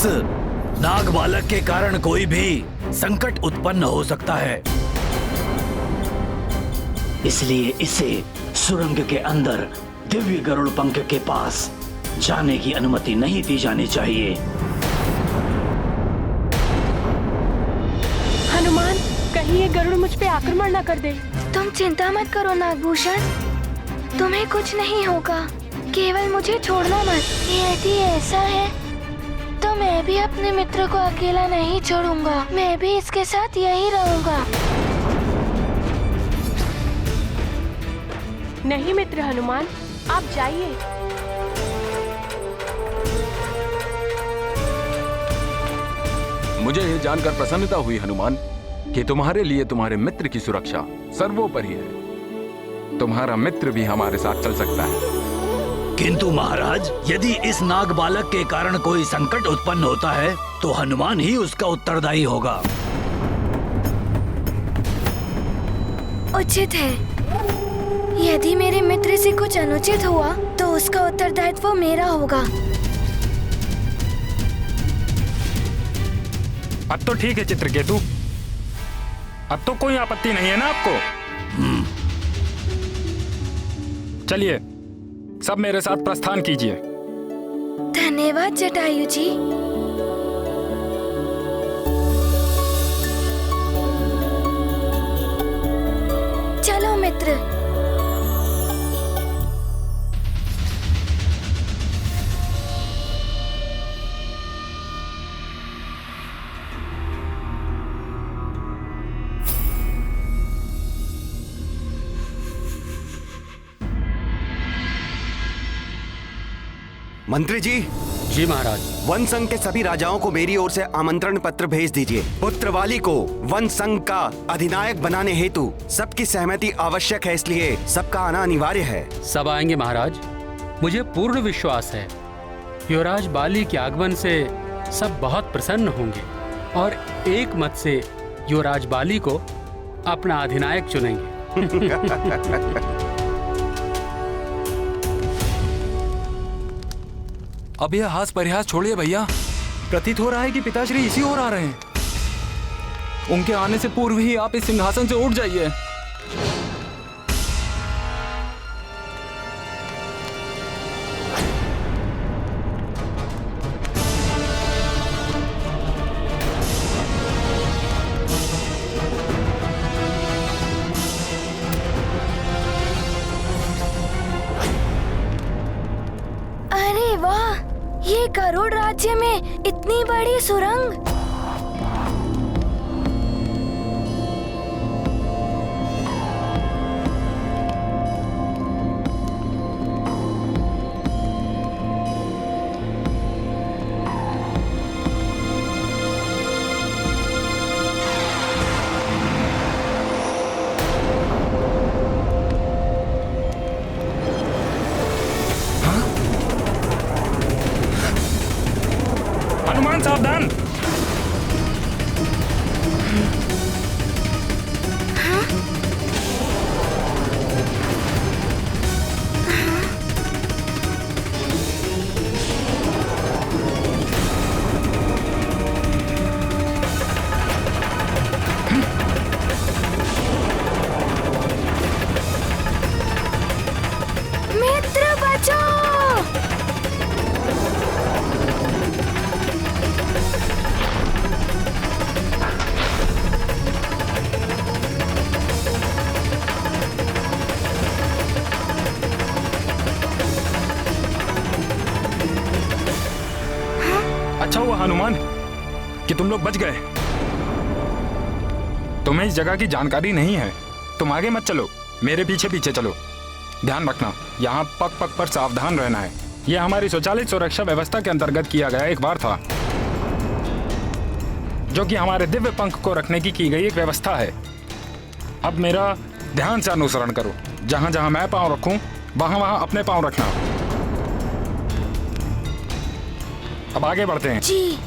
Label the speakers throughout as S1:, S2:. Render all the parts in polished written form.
S1: नाग बालक के कारण कोई भी संकट उत्पन्न हो सकता है, इसलिए इसे सुरंग के अंदर दिव्य गरुड़ पंख के पास जाने की अनुमति नहीं दी जानी चाहिए।
S2: हनुमान, कहीं ये गरुड़ मुझ पे आक्रमण न कर दे।
S3: तुम चिंता मत करो नागभूषण, तुम्हें कुछ नहीं होगा, केवल मुझे छोड़ना मत। यदि ऐसा है तो मैं भी अपने मित्र को अकेला नहीं छोड़ूंगा, मैं भी इसके साथ यही रहूंगा।
S2: नहीं मित्र हनुमान, आप जाइए।
S4: मुझे ये जानकर प्रसन्नता हुई हनुमान कि तुम्हारे लिए तुम्हारे मित्र की सुरक्षा सर्वोपरि है। तुम्हारा मित्र भी हमारे साथ चल सकता है।
S1: किंतु महाराज, यदि इस नाग बालक के कारण कोई संकट उत्पन्न होता है तो हनुमान ही उसका उत्तरदायी होगा।
S3: उचित है, यदि मेरे मित्र से कुछ अनुचित हुआ तो उसका उत्तरदायित्व मेरा होगा।
S5: अब तो ठीक है चित्रकेतु, अब तो कोई आपत्ति नहीं है ना आपको? चलिए सब मेरे साथ प्रस्थान कीजिए।
S3: धन्यवाद जटायु जी। चलो मित्र।
S6: मंत्री जी।
S7: जी महाराज।
S6: वन संघ के सभी राजाओं को मेरी ओर से आमंत्रण पत्र भेज दीजिए। पुत्रवाली को वन संघ का अधिनायक बनाने हेतु सबकी सहमति आवश्यक है, इसलिए सबका आना अनिवार्य है।
S7: सब आएंगे महाराज, मुझे पूर्ण विश्वास है युवराज बाली के आगमन से सब बहुत प्रसन्न होंगे और एक मत से युवराज बाली को अपना अधिनायक चुनेंगे।
S4: अब यह हास परिहास छोड़िए भैया। प्रतीत हो रहा है कि पिताश्री इसी ओर आ रहे हैं। उनके आने से पूर्व ही आप इस सिंहासन से उठ जाइए।
S3: अरे वाह, ये गरुड़ राज्य में इतनी बड़ी सुरंग।
S5: हनुमान सावधान।
S3: मित्र बचाओ।
S5: अच्छा हुआ हनुमान कि तुम लोग बच गए। तुम्हें इस जगह की जानकारी नहीं है। तुम आगे मत चलो, मेरे पीछे पीछे चलो। ध्यान रखना, यहाँ पग पग पर सावधान रहना है। यह हमारी स्वचालित सुरक्षा व्यवस्था के अंतर्गत किया गया एक बार था, जो कि हमारे दिव्य पंख को रखने की गई एक व्यवस्था है। अब मेरा ध्यान से अनुसरण करो। जहां जहां मैं पांव रखूं वहां वहां अपने पांव रखना। अब आगे बढ़ते हैं।
S3: जी।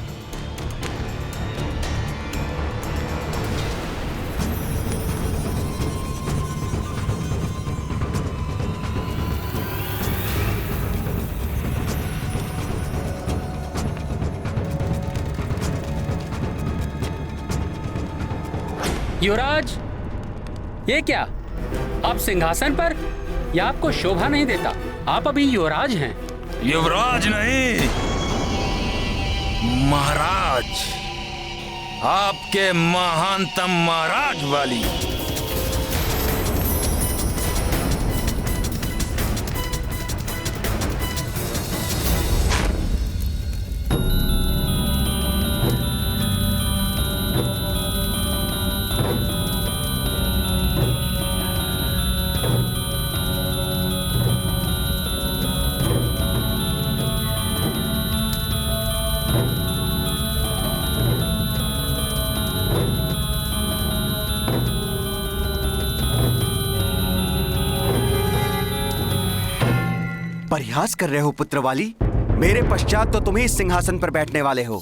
S7: युवराज, ये क्या? आप सिंहासन पर? यह आपको शोभा नहीं देता। आप अभी युवराज हैं।
S5: युवराज नहीं, महाराज, आपके महानतम महाराज वाली।
S6: परिहास कर रहे हो पुत्रवाली? मेरे पश्चात तो तुम ही इस सिंहासन पर बैठने वाले हो।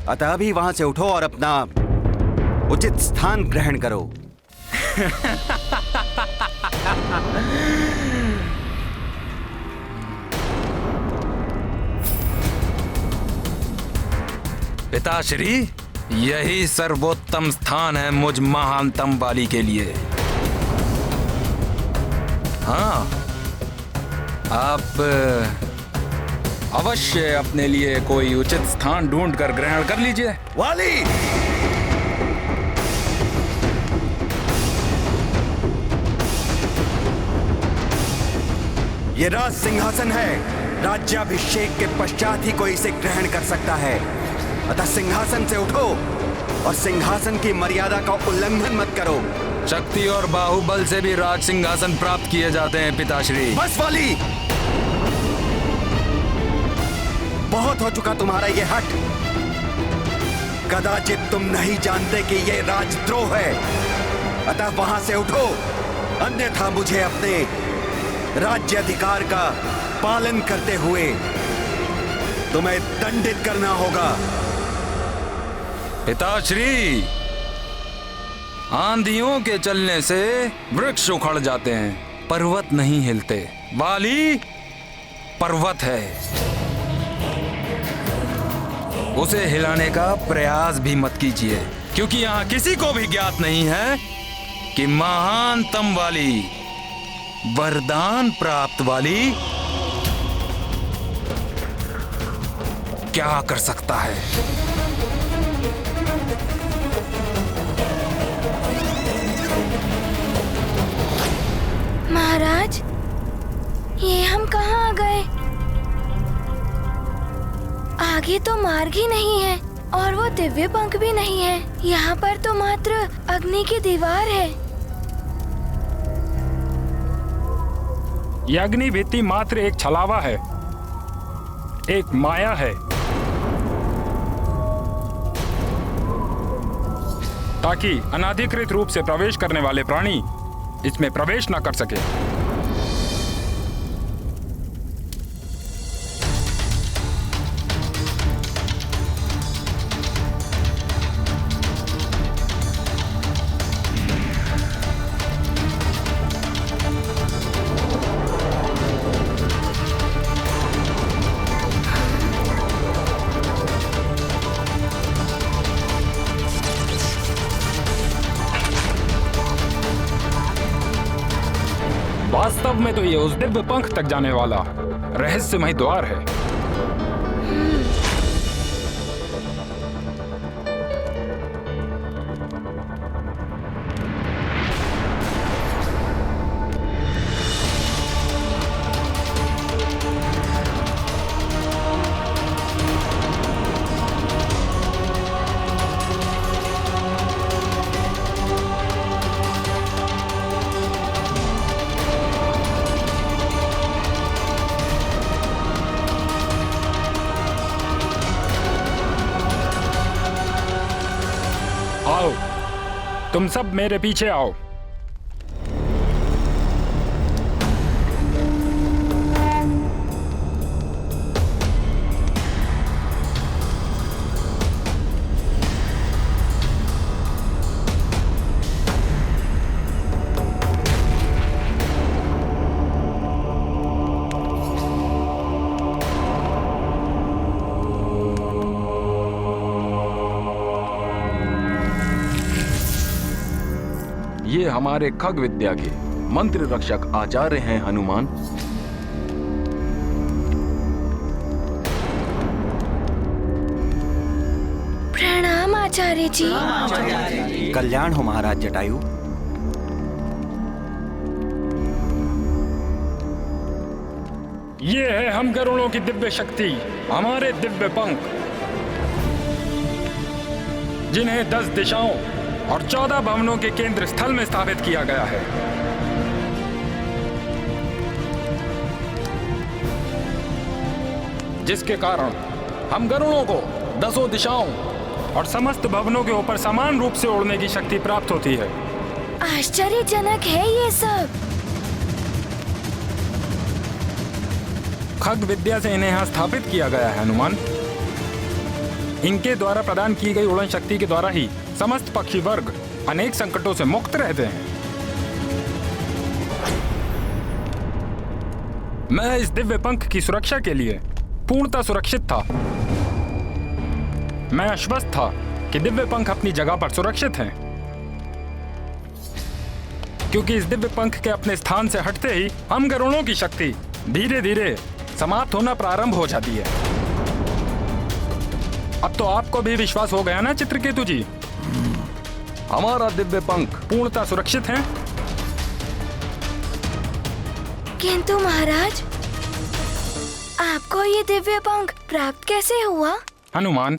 S6: अतः अभी वहां से उठो और अपना उचित स्थान ग्रहण करो।
S5: पिताश्री, यही सर्वोत्तम स्थान है मुझ महानतम बाली के लिए। हाँ, आप अवश्य अपने लिए कोई उचित स्थान ढूंढ कर ग्रहण कर लीजिए।
S6: वाली, ये राज सिंहासन है। राज्याभिषेक के पश्चात ही कोई इसे ग्रहण कर सकता है। अतः सिंहासन से उठो और सिंहासन की मर्यादा का उल्लंघन मत करो।
S5: शक्ति और बाहुबल से भी राज सिंहासन प्राप्त किए जाते हैं पिताश्री।
S6: बस वाली, बहुत हो चुका तुम्हारा ये हट। कदाचित तुम नहीं जानते कि ये राजद्रोह है। अतः वहां से उठो, अन्यथा मुझे अपने राज्य अधिकार का पालन करते हुए तुम्हें दंडित करना होगा।
S5: पिताश्री, आंधियों के चलने से वृक्ष उखड़ जाते हैं, पर्वत नहीं हिलते। वाली पर्वत है, उसे हिलाने का प्रयास भी मत कीजिए, क्योंकि यहाँ किसी को भी ज्ञात नहीं है कि महानतम वाली, वरदान प्राप्त वाली क्या कर सकता है।
S3: महाराज, ये हम कहाँ आ गए? आगे तो मार्ग ही नहीं है और वो दिव्य पंख भी नहीं है। यहाँ पर तो मात्र अग्नि की दीवार है।
S5: यह अग्नि भित्ति मात्र एक छलावा है, एक माया है, ताकि अनाधिकृत रूप से प्रवेश करने वाले प्राणी इसमें प्रवेश न कर सके। वास्तव में तो ये उस दिव्य पंख तक जाने वाला रहस्यमय द्वार है। आओ, तुम सब मेरे पीछे आओ।
S8: ये हमारे खग विद्या के मंत्र रक्षक आचार्य हैं हनुमान।
S3: प्रणाम आचार्य जी।
S6: कल्याण हो महाराज जटायु।
S5: ये है हम गरुड़ों की दिव्य शक्ति, हमारे दिव्य पंख, जिन्हें 10 दिशाओं और 14 भवनों के केंद्र स्थल में स्थापित किया गया है। जिसके कारण हम गरुड़ों को 10 दिशाओं और समस्त भवनों के ऊपर समान रूप से उड़ने की शक्ति प्राप्त होती है।
S3: आश्चर्यजनक है ये सब।
S5: खग विद्या से इन्हें यहाँ स्थापित किया गया है हनुमान। इनके द्वारा प्रदान की गई उड़न शक्ति के द्वारा ही समस्त पक्षी वर्ग अनेक संकटों से मुक्त रहते हैं। मैं इस दिव्य पंख की सुरक्षा के लिए पूर्णतः सुरक्षित था। मैं आश्वस्त था कि दिव्य पंख अपनी जगह पर सुरक्षित हैं, क्योंकि इस दिव्य पंख के अपने स्थान से हटते ही हम गरुड़ों की शक्ति धीरे धीरे समाप्त होना प्रारंभ हो जाती है। अब तो आपको भी विश्वास हो गया ना चित्रकेतु जी?
S8: हमारा दिव्य पंख
S5: पूर्णतः सुरक्षित है।
S3: किंतु महाराज, आपको ये दिव्य पंख प्राप्त कैसे हुआ?
S5: हनुमान,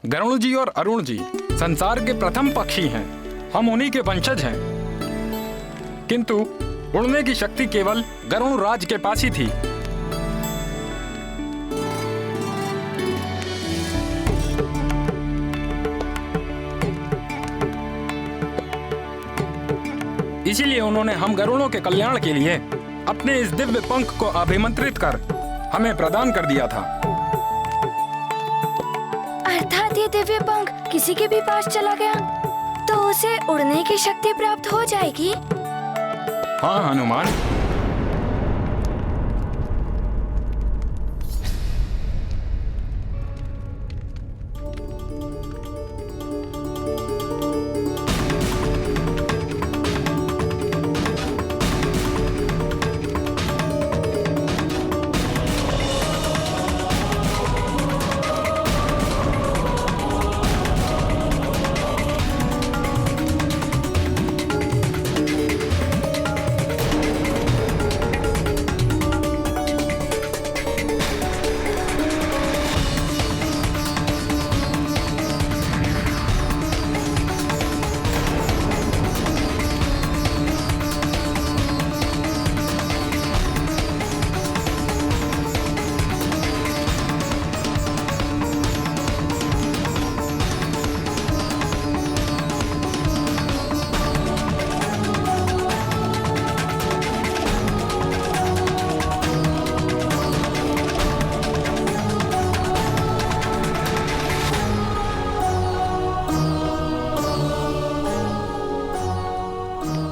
S5: गरुड़ जी और अरुण जी संसार के प्रथम पक्षी हैं। हम उन्हीं के वंशज हैं। किंतु उड़ने की शक्ति केवल गरुड़ राज के पास ही थी। इसीलिए उन्होंने हम गरुड़ों के कल्याण के लिए अपने इस दिव्य पंख को अभिमंत्रित कर हमें प्रदान कर दिया था।
S3: अर्थात ये दिव्य पंख किसी के भी पास चला गया तो उसे उड़ने की शक्ति प्राप्त हो जाएगी।
S5: हाँ हनुमान,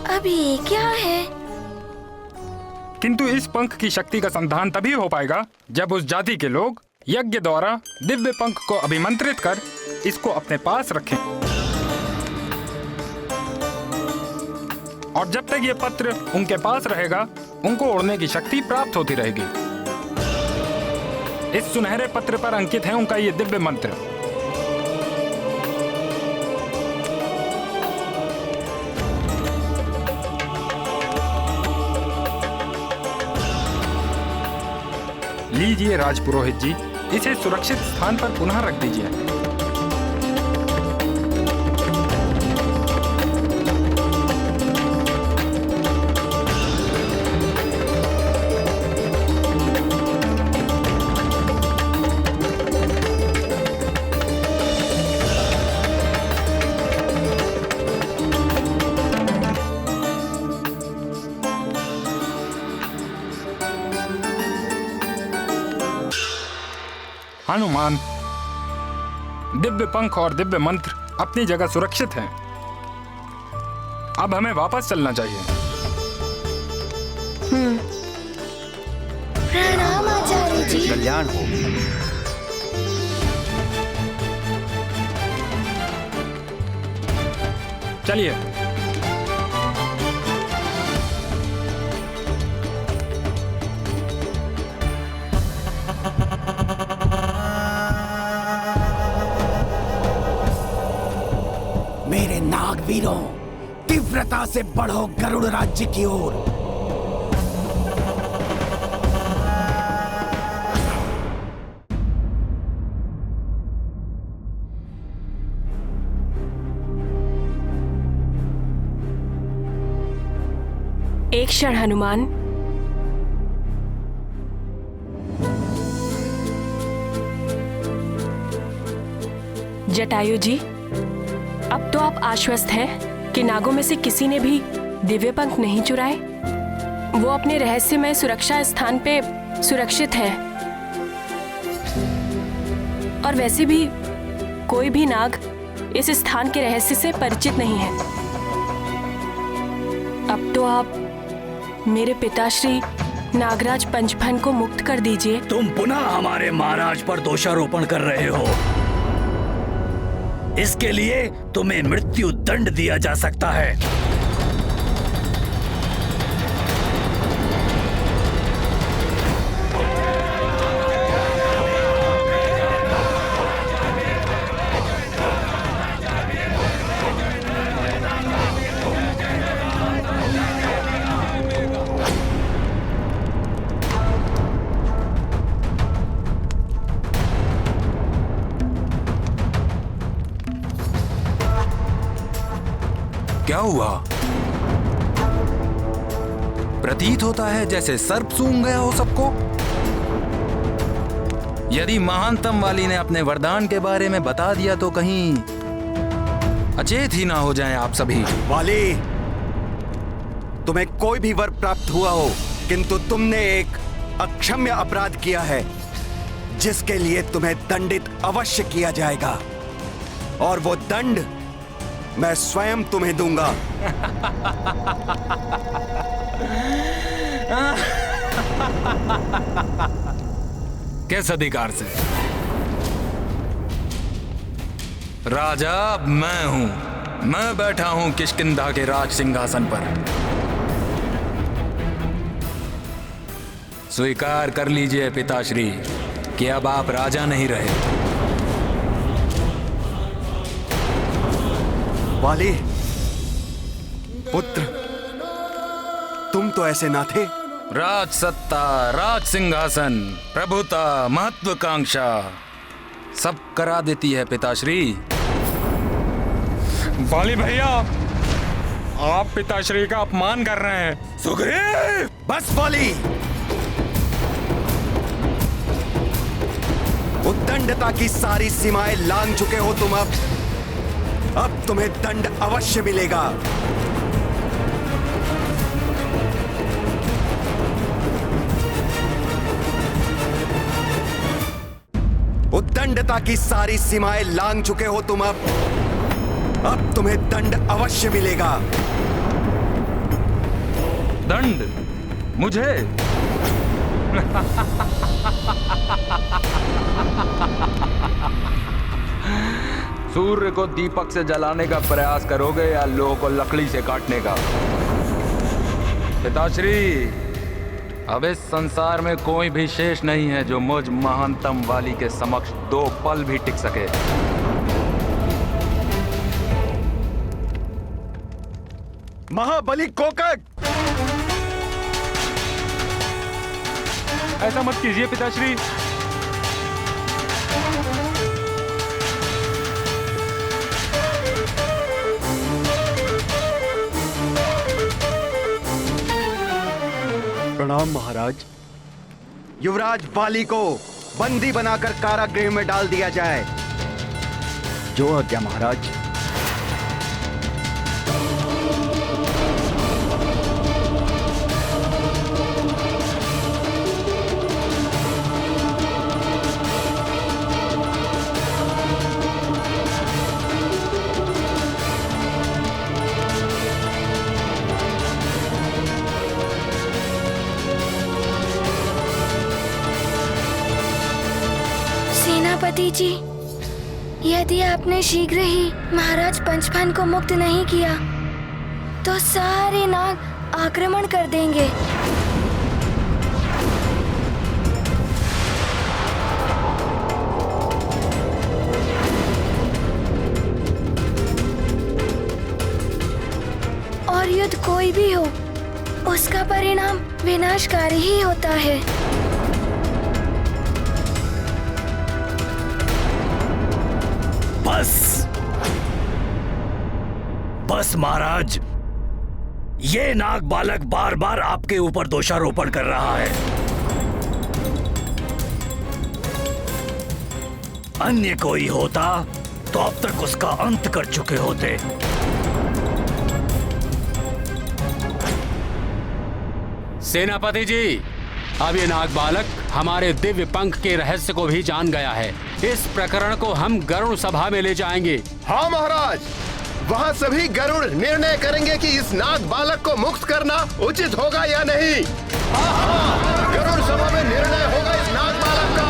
S3: अब ये क्या है?
S5: किंतु इस पंख की शक्ति का संधान तभी हो पाएगा जब उस जाति के लोग यज्ञ द्वारा दिव्य पंख को अभिमंत्रित कर इसको अपने पास रखें। और जब तक ये पत्र उनके पास रहेगा, उनको उड़ने की शक्ति प्राप्त होती रहेगी। इस सुनहरे पत्र पर अंकित है उनका ये दिव्य मंत्र। लीजिए राजपुरोहित जी, इसे सुरक्षित स्थान पर पुनः रख दीजिए। हनुमान, दिव्य पंख और दिव्य मंत्र अपनी जगह सुरक्षित हैं। अब हमें वापस चलना चाहिए।
S3: प्रणाम आचार्य जी।
S6: कल्याण हो।
S5: चलिए।
S6: नागवीरों, तीव्रता से बढ़ो गरुड़ राज्य की ओर।
S2: एक क्षण हनुमान। जटायु जी, अब तो आप आश्वस्त हैं कि नागों में से किसी ने भी दिव्य पंख नहीं चुराए। वो अपने रहस्यमय सुरक्षा स्थान पे सुरक्षित हैं। और वैसे भी कोई भी नाग इस स्थान के रहस्य से परिचित नहीं है। अब तो आप मेरे पिताश्री नागराज पंचफन को मुक्त कर दीजिए।
S1: तुम पुनः हमारे महाराज पर दोषारोपण कर रहे हो। इसके लिए तुम्हें मृत्यु दंड दिया जा सकता है।
S4: क्या हुआ? प्रतीत होता है जैसे सर्प सूंघ गया हो सबको। यदि महानतम वाली ने अपने वरदान के बारे में बता दिया तो कहीं अचेत ही ना हो जाएं आप सभी।
S6: वाली, तुम्हें कोई भी वर प्राप्त हुआ हो, किंतु तुमने एक अक्षम्य अपराध किया है, जिसके लिए तुम्हें दंडित अवश्य किया जाएगा। और वो दंड मैं स्वयं तुम्हें दूंगा।
S4: किस अधिकार से? राजा अब मैं हूं। मैं बैठा हूं किष्किंधा के राज सिंहासन पर। स्वीकार कर लीजिए पिताश्री कि अब आप राजा नहीं रहे।
S6: वाली पुत्र, तुम तो ऐसे ना थे।
S4: राज सत्ता, राज सिंहासन, प्रभुता, महत्वाकांक्षा सब करा देती है पिताश्री।
S5: वाली भैया, आप पिताश्री का अपमान कर रहे हैं।
S6: सुग्रीव, बस वाली। उद्दंडता की सारी सीमाएं लांघ चुके हो तुम। अब तुम्हें दंड अवश्य मिलेगा। उद्दंडता की सारी सीमाएं लांघ चुके हो तुम। अब तुम्हें दंड अवश्य मिलेगा।
S8: दंड मुझे? सूर्य को दीपक से जलाने का प्रयास करोगे या लोह को लकड़ी से काटने का? पिताश्री, अब इस संसार में कोई भी शेष नहीं है जो मुझ महानतम वाली के समक्ष 2 पल भी टिक सके।
S6: महाबली कोकट!
S5: ऐसा मत कीजिए पिताश्री।
S6: प्रणाम महाराज। युवराज बाली को बंदी बनाकर कारागृह में डाल दिया जाए। जो आज्ञा महाराज।
S3: सेनापति जी, यदि आपने शीघ्र ही महाराज पंचफन को मुक्त नहीं किया तो सारे नाग आक्रमण कर देंगे। विनाशकारी ही होता है।
S1: बस महाराज, ये नाग बालक बार बार आपके ऊपर दोषारोपण कर रहा है। अन्य कोई होता तो अब तक उसका अंत कर चुके होते।
S7: सेनापति जी, अब ये नाग बालक हमारे दिव्य पंख के रहस्य को भी जान गया है। इस प्रकरण को हम गरुड़ सभा में ले जाएंगे।
S9: हाँ महाराज, वहाँ सभी गरुड़ निर्णय करेंगे कि इस नाग बालक को मुक्त करना उचित होगा या नहीं। गरुड़ सभा में निर्णय होगा इस नाग बालक का।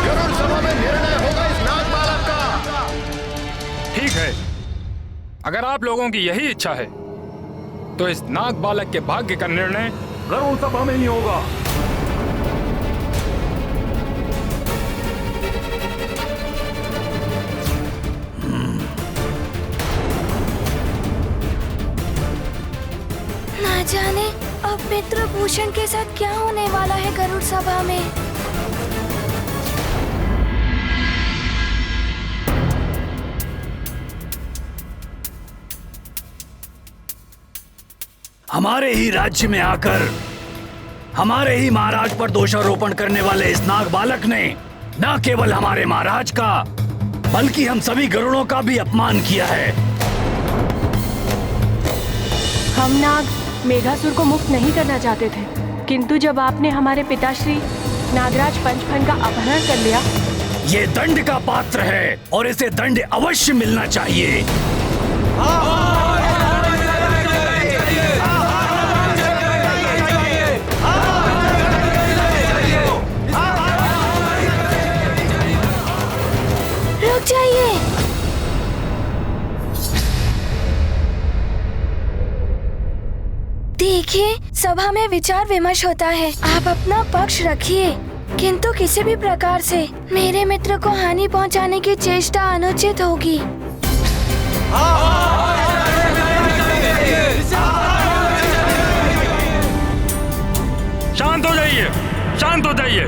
S9: गरुड़ सभा में निर्णय होगा इस नाग बालक का।
S5: ठीक है, अगर आप लोगों की यही इच्छा है तो इस नाग बालक के भाग्य का निर्णय गरुड़ सभा में ही होगा।
S3: ना जाने अब मित्र भूषण के साथ क्या होने वाला है गरुड़ सभा में।
S1: हमारे ही राज्य में आकर हमारे ही महाराज पर दोषारोपण करने वाले इस नाग बालक ने न केवल हमारे महाराज का बल्कि हम सभी गरुड़ों का भी अपमान किया है।
S2: हम नाग मेघासुर को मुक्त नहीं करना चाहते थे, किंतु जब आपने हमारे पिताश्री नागराज पंचफन का अपहरण कर लिया।
S1: ये दंड का पात्र है और इसे दंड अवश्य मिलना चाहिए।
S3: रुक जाइए। देखिए, सभा में विचार विमर्श होता है। आप अपना पक्ष रखिए, किंतु किसी भी प्रकार से मेरे मित्र को हानि पहुंचाने की चेष्टा अनुचित होगी।
S5: शांत हो जाइए, शांत हो जाइए।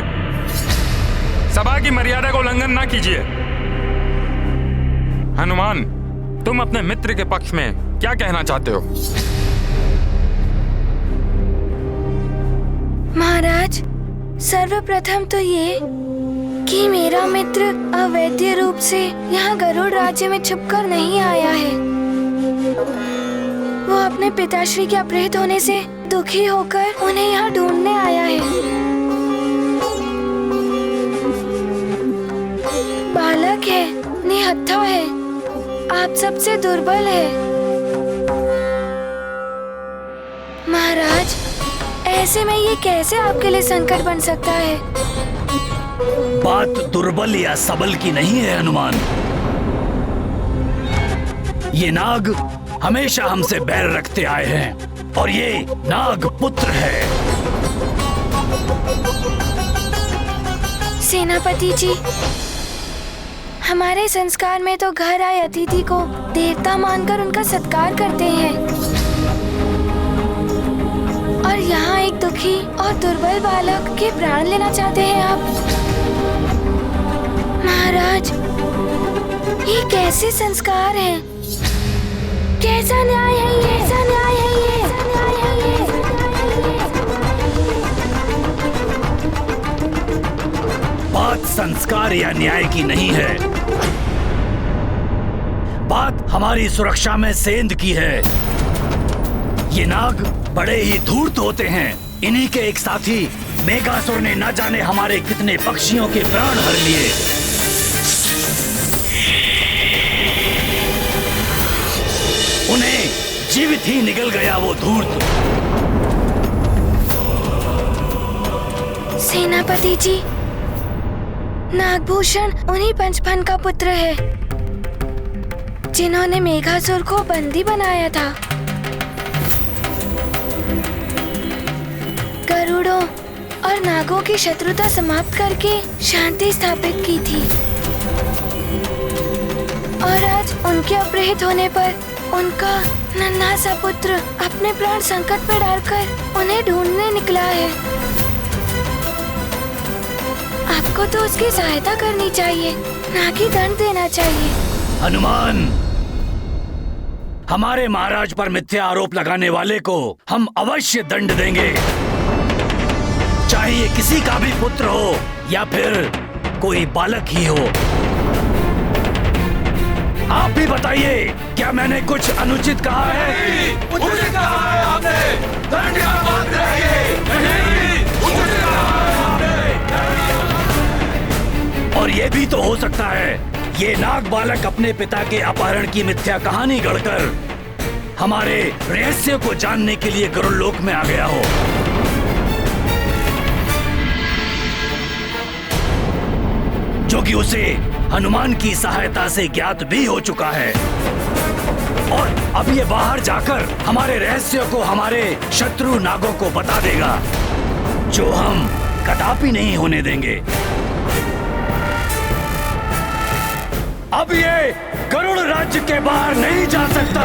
S5: सभा की मर्यादा का उल्लंघन ना कीजिए। हनुमान, तुम अपने मित्र के पक्ष में क्या कहना चाहते हो?
S3: महाराज, सर्वप्रथम तो ये कि मेरा मित्र अवैध रूप से यहाँ गरुड़ राज्य में छुपकर नहीं आया है। वो अपने पिताश्री के अपहृत होने से दुखी होकर उन्हें यहाँ ढूंढने आया है। बालक है, निहत्था है, आप सबसे दुर्बल है। महाराज, ऐसे में ये कैसे आपके लिए संकट बन सकता है?
S1: बात दुर्बल या सबल की नहीं है हनुमान। ये नाग हमेशा हमसे बैर रखते आए हैं और ये नाग पुत्र है।
S3: सेनापति जी, हमारे संस्कार में तो घर आए अतिथि को देवता मानकर उनका सत्कार करते हैं, और यहाँ एक दुखी और दुर्बल बालक के प्राण लेना चाहते हैं आप। महाराज, ये कैसे संस्कार हैं? कैसा न्याय है ये? कैसा न्याय है ये?
S1: बात संस्कार या न्याय की नहीं है, बात हमारी सुरक्षा में सेंध की है। ये नाग बड़े ही धूर्त होते हैं। इन्हीं के एक साथी मेघासुर ने न जाने हमारे कितने पक्षियों के प्राण हर लिए। उन्हें जीवित ही निगल गया वो धूर्त।
S3: सेनापति जी, नागभूषण उन्हीं पंचफन का पुत्र है जिन्होंने मेघासुर को बंदी बनाया था। गरुड़ों और नागों की शत्रुता समाप्त करके शांति स्थापित की थी, और आज उनके अपहृत होने पर उनका नन्हा सा पुत्र अपने प्राण संकट में डालकर उन्हें ढूंढने निकला है। आपको तो उसकी सहायता करनी चाहिए, ना कि दंड देना चाहिए।
S1: हनुमान, हमारे महाराज पर मिथ्या आरोप लगाने वाले को हम अवश्य दंड देंगे, चाहे ये किसी का भी पुत्र हो या फिर कोई बालक ही हो। आप भी बताइए, क्या मैंने कुछ अनुचित कहा है?
S4: उचित कहा है आपने। दंड का पात्र है ये। नहीं, उचित कहा है आपने।
S1: और ये भी तो हो सकता है ये नाग बालक अपने पिता के अपहरण की मिथ्या कहानी गढ़कर हमारे रहस्य को जानने के लिए गरुड़ लोक में आ गया हो। जो कि उसे हनुमान की सहायता से ज्ञात भी हो चुका है, और अब ये बाहर जाकर हमारे रहस्य को हमारे शत्रु नागों को बता देगा, जो हम कदापि नहीं होने देंगे। अब ये गरुड़ राज्य के बाहर नहीं जा सकता।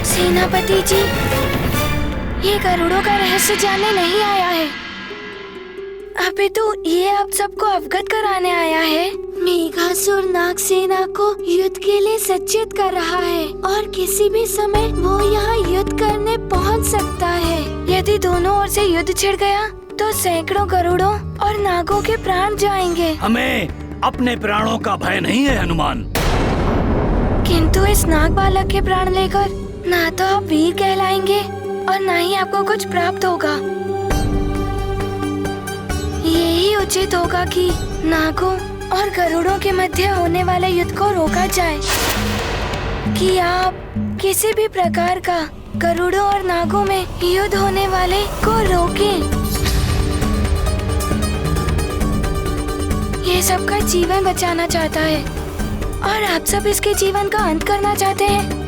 S3: सेनापति जी, ये गरुड़ों का रहस्य जानने नहीं आया है, अभी तो ये आप सबको अवगत कराने आया है। मेघासुर नाग सेना को युद्ध के लिए सज्जित कर रहा है और किसी भी समय वो यहाँ युद्ध करने पहुँच सकता है। यदि दोनों ओर से युद्ध छिड़ गया तो सैकड़ों गरुड़ों और नागों के प्राण जाएंगे।
S1: हमें अपने प्राणों का भय नहीं है हनुमान,
S3: किंतु इस नाग बालक के प्राण लेकर ना तो आप वीर कहलाएंगे और ना ही आपको कुछ प्राप्त होगा। यही उचित होगा कि नागों और गरुड़ों के मध्य होने वाले युद्ध को रोका जाए, कि आप किसी भी प्रकार का गरुड़ों और नागों में युद्ध होने वाले को रोकें। ये सबका जीवन बचाना चाहता है और आप सब इसके जीवन का अंत करना चाहते हैं।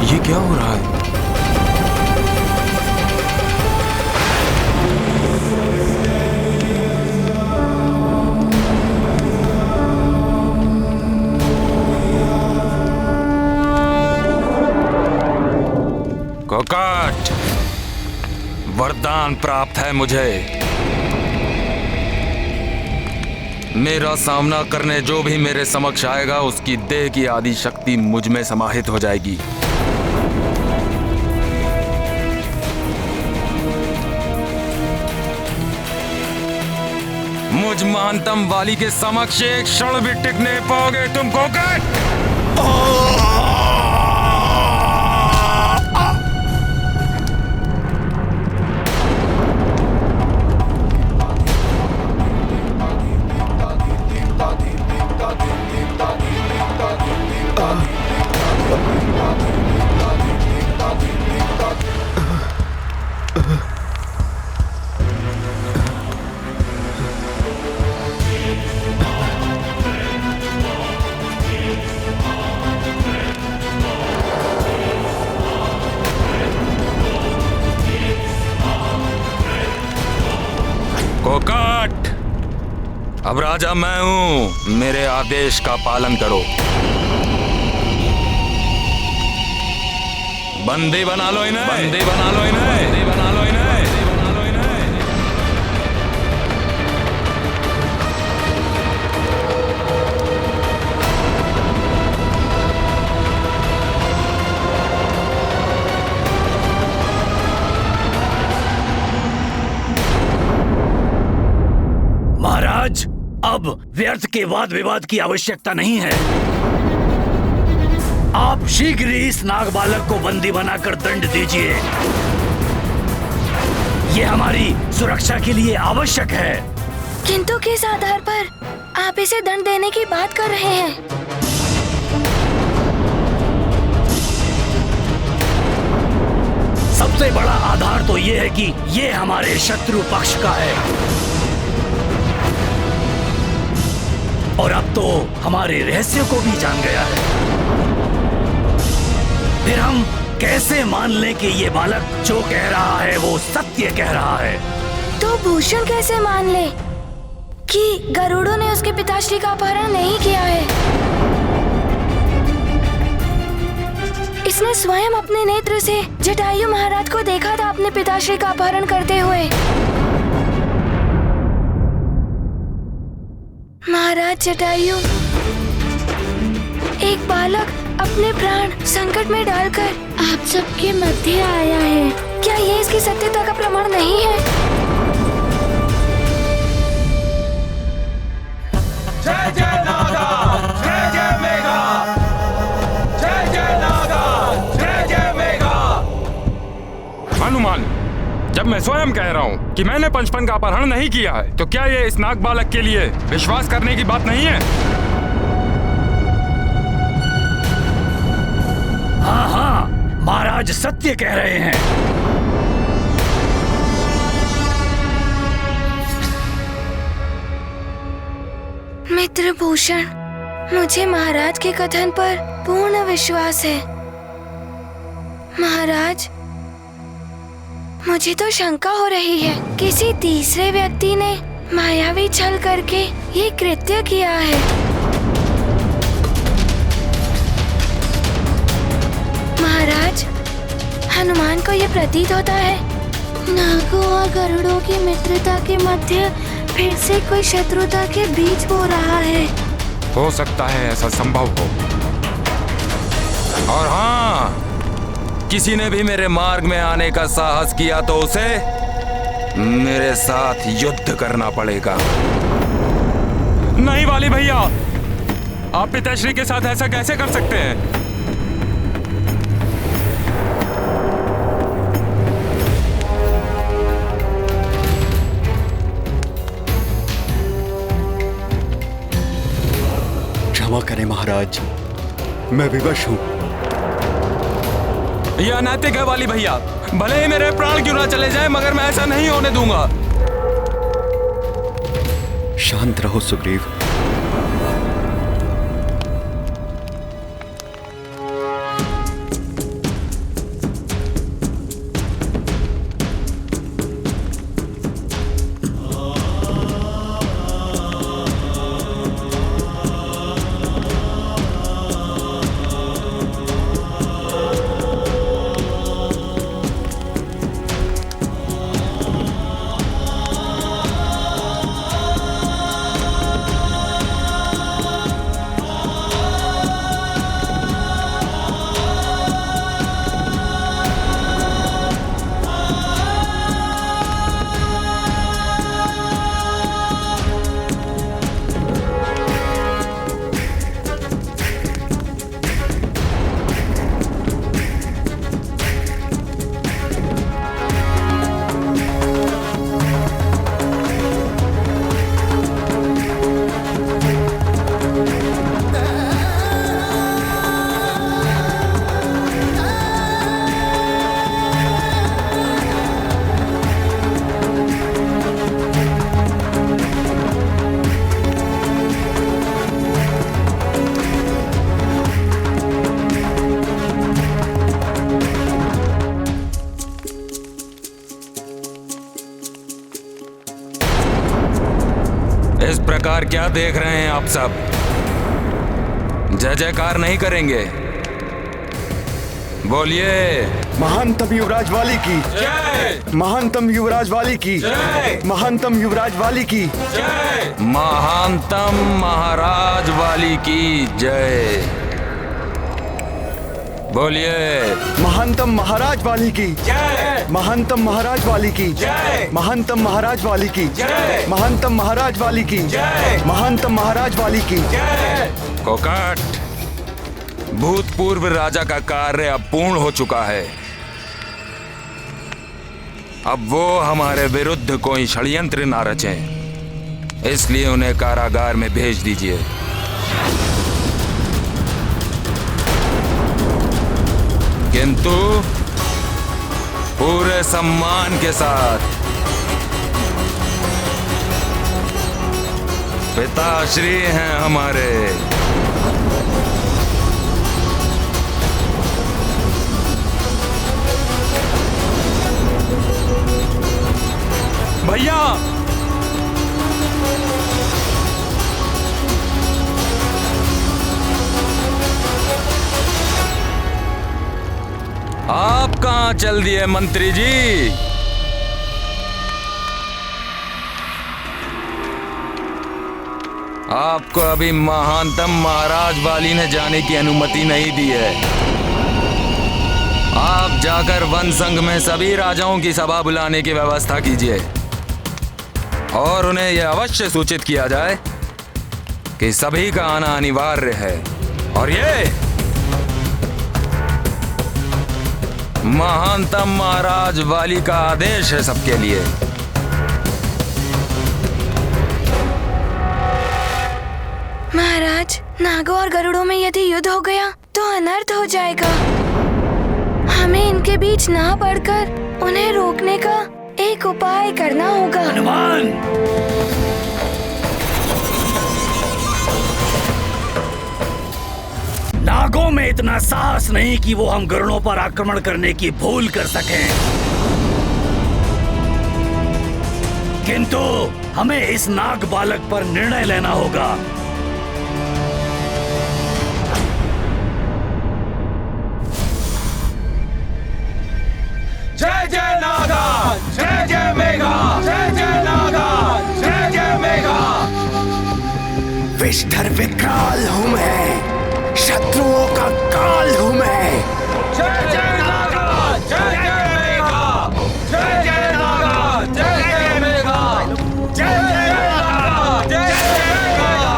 S4: ये क्या हो रहा है?
S8: कोकाट, वरदान प्राप्त है मुझे। मेरा सामना करने जो भी मेरे समक्ष आएगा उसकी देह की आदि शक्ति मुझ में समाहित हो जाएगी। मुझ महानतम वाली के समक्ष एक क्षण भी टिक नहीं पाओगे तुम कोकाट। कोकाट, अब राजा मैं हूं, मेरे आदेश का पालन करो। बंदी बना लो इन्हें, बंदी बना लो इन्हें, बंदी बना लो इन्हें।
S1: महाराज, अब व्यर्थ के वाद विवाद की आवश्यकता नहीं है। आप शीघ्र ही इस नाग बालक को बंदी बनाकर दंड दीजिए। ये हमारी सुरक्षा के लिए आवश्यक है।
S3: किंतु किस आधार पर आप इसे दंड देने की बात कर रहे हैं?
S1: सबसे बड़ा आधार तो ये है कि ये हमारे शत्रु पक्ष का है और अब तो हमारे रहस्यों को भी जान गया है। फिर हम कैसे मान लें कि ये बालक जो कह रहा है वो सत्य कह रहा है?
S3: तो भूषण कैसे मान ले कि गरुड़ों ने उसके पिताश्री का अपहरण नहीं किया है? इसने स्वयं अपने नेत्र से जटायु महाराज को देखा था अपने पिताश्री का अपहरण करते हुए। महाराज जटायु, एक बालक अपने प्राण संकट में डालकर आप सबके मध्य आया है। क्या ये इसकी सत्यता का प्रमाण नहीं है?
S5: जय जय नागा, जय जय मेघा, जय जय नागा, जय जय मेघा। हनुमान, जब मैं स्वयं कह रहा हूँ कि मैंने पंचपन का अपहरण नहीं किया है, तो क्या ये इस नाग बालक के लिए विश्वास करने की बात नहीं है?
S1: हाँ हाँ, महाराज सत्य कह रहे हैं।
S3: मित्र भूषण, मुझे महाराज के कथन पर पूर्ण विश्वास है। महाराज, मुझे तो शंका हो रही है किसी तीसरे व्यक्ति ने मायावी छल करके ये कृत्य किया है। महाराज, हनुमान को ये प्रतीत होता है नागों और गरुड़ों की मित्रता के मध्य फिर से कोई शत्रुता के बीच हो रहा है।
S5: हो सकता है ऐसा संभव हो। और हाँ, किसी ने भी मेरे मार्ग में आने का साहस किया तो उसे मेरे साथ युद्ध करना पड़ेगा। नहीं वाली भैया, आप पिताश्री के साथ ऐसा कैसे कर सकते हैं?
S6: क्षमा करें महाराज, मैं विवश हूँ।
S5: यह अनैतिक है वाली भैया। भले ही मेरे प्राण क्यों ना चले जाए, मगर मैं ऐसा नहीं होने दूंगा।
S6: शांत रहो सुग्रीव।
S5: इस प्रकार क्या देख रहे हैं आप सब? जय जयकार नहीं करेंगे? बोलिए।
S6: महानतम युवराज वाली की
S5: जय।
S6: महानतम युवराज वाली की
S5: जय।
S6: महानतम युवराज वाली की
S5: जय। महानतम महाराज वाली की जय। बोलिए।
S6: महानतम महाराज वाली की
S5: जय।
S6: महानतम महाराज वाली की
S5: जय।
S6: महानतम महाराज वाली की
S5: जय।
S6: महानतम महाराज वाली की
S5: जय।
S6: महानतम महाराज वाली की
S5: जय। कोकाट, भूतपूर्व राजा का कार्य अब पूर्ण हो चुका है। अब वो हमारे विरुद्ध कोई षड्यंत्र ना रचें, इसलिए उन्हें कारागार में भेज दीजिए। किंतु
S8: पूरे सम्मान के साथ पिताश्री हैं हमारे।
S5: भैया
S8: आप कहां चल दिए मंत्री जी? आपको अभी महानतम महाराज वाली ने जाने की अनुमति नहीं दी है। आप जाकर वन संघ में सभी राजाओं की सभा बुलाने की व्यवस्था कीजिए और उन्हें यह अवश्य सूचित किया जाए कि सभी का आना अनिवार्य है। और ये महानतम महाराज वाली का आदेश है सबके लिए।
S3: महाराज, नागों और गरुड़ों में यदि युद्ध हो गया तो अनर्थ हो जाएगा। हमें इनके बीच ना पड़कर उन्हें रोकने का एक उपाय करना होगा।
S1: हनुमान, नागों में इतना साहस नहीं कि वो हम गरुड़ों पर आक्रमण करने की भूल कर सकें, किंतु हमें इस नाग बालक पर निर्णय लेना होगा।
S5: जय जय नागा, जय जय मेघा, जय जय नागा, जय जय मेघा।
S6: विष्ठर विकराल हूँ मैं, शत्रुओं का काल हूँ मैं।
S5: जय जय नागा, जय जय मेघा, जय जय नागा, जय जय मेघा, जय जय नागा, जय जय मेघा,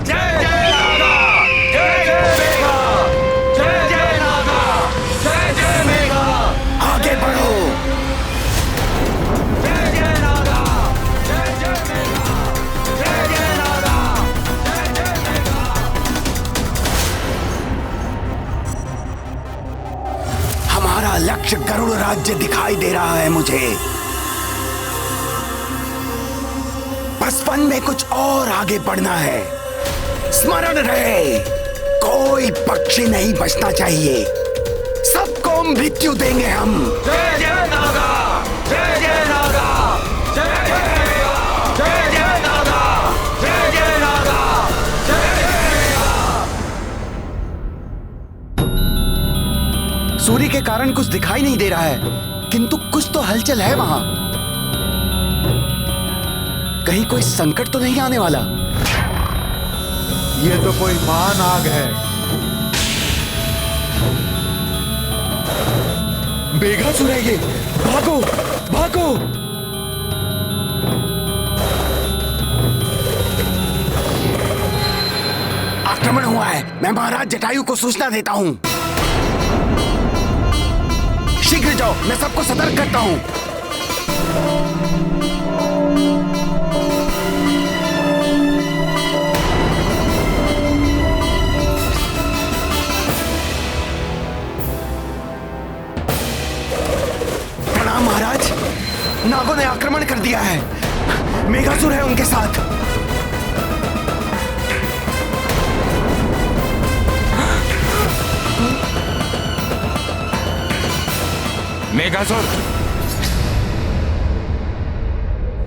S5: जय जय नागा, जय जय मेघा, जय जय नागा, जय जय मेघा।
S6: आगे बढ़ो।
S5: जय जय नागा, जय जय मेघा, जय जय नागा, जय जय मेघा।
S6: हमारा लक्ष्य गरुड़ राज्य दिखाई दे रहा है मुझे। बचपन में कुछ और आगे बढ़ना है। स्मरण रहे, कोई पक्षी नहीं बचना चाहिए, सबको मृत्यु देंगे हम।
S5: जय जय नागा, जय जय नागा, जय जय मेघा, जय जय नागा, जय जय नागा, जय जय मेघा।
S6: सूर्य के कारण कुछ दिखाई नहीं दे रहा है, किंतु कुछ तो हलचल है वहां। कहीं कोई संकट तो नहीं आने वाला?
S10: ये तो कोई महान आग है।
S6: बेघासुर है ये, भागो भागो। आक्रमण हुआ है, मैं महाराज जटायु को सूचना देता हूँ। शीघ्र जाओ, मैं सबको सतर्क करता हूँ। प्रणाम महाराज, नागों ने आक्रमण कर दिया है। मेघासुर है उनके साथ।
S5: मेघासुर,